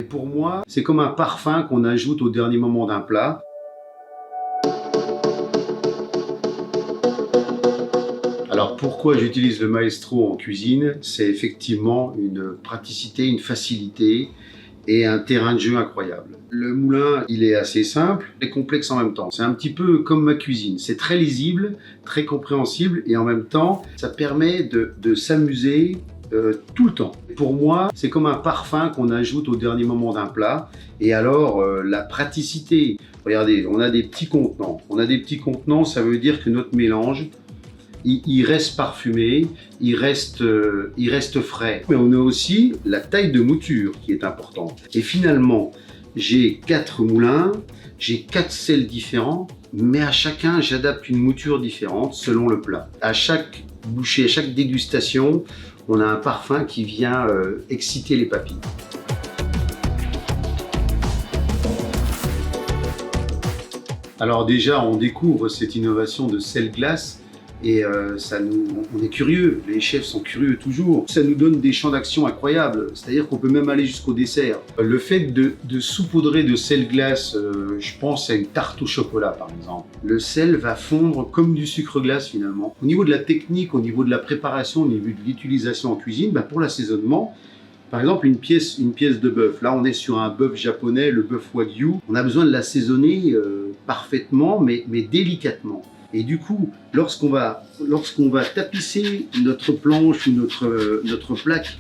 pour moi, c'est comme un parfum qu'on ajoute au dernier moment d'un plat. Alors pourquoi j'utilise le maestro en cuisine? C'est effectivement une praticité, une facilité et un terrain de jeu incroyable. Le moulin, il est assez simple et complexe en même temps. C'est un petit peu comme ma cuisine. C'est très lisible, très compréhensible et en même temps, ça permet de s'amuser tout le temps. Pour moi, c'est comme un parfum qu'on ajoute au dernier moment d'un plat. Et alors, la praticité. Regardez, on a des petits contenants. On a des petits contenants, ça veut dire que notre mélange, il reste parfumé, il reste frais. Mais on a aussi la taille de mouture qui est importante. Et finalement, j'ai 4 moulins, j'ai 4 sels différents, mais à chacun, j'adapte une mouture différente selon le plat. À chaque bouchée, à chaque dégustation, on a un parfum qui vient exciter les papilles. Alors déjà, on découvre cette innovation de sel glace. Et on est curieux, les chefs sont curieux toujours. Ça nous donne des champs d'action incroyables, c'est-à-dire qu'on peut même aller jusqu'au dessert. Le fait de saupoudrer de sel glace, je pense à une tarte au chocolat par exemple. Le sel va fondre comme du sucre glace finalement. Au niveau de la technique, au niveau de la préparation, au niveau de l'utilisation en cuisine, pour l'assaisonnement, par exemple, une pièce de bœuf. Là, on est sur un bœuf japonais, le bœuf wagyu. On a besoin de l'assaisonner parfaitement, mais délicatement. Et du coup, lorsqu'on va tapisser notre planche ou notre plaque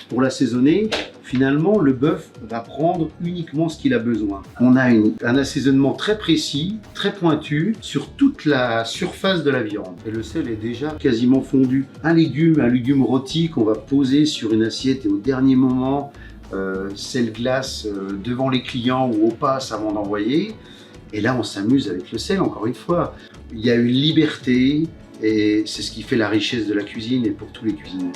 pour l'assaisonner, finalement, le bœuf va prendre uniquement ce qu'il a besoin. On a un assaisonnement très précis, très pointu, sur toute la surface de la viande. Et le sel est déjà quasiment fondu. Un légume rôti qu'on va poser sur une assiette et au dernier moment, sel glace devant les clients ou au pass avant d'envoyer. Et là, on s'amuse avec le sel, encore une fois. Il y a une liberté et c'est ce qui fait la richesse de la cuisine et pour tous les cuisiniers.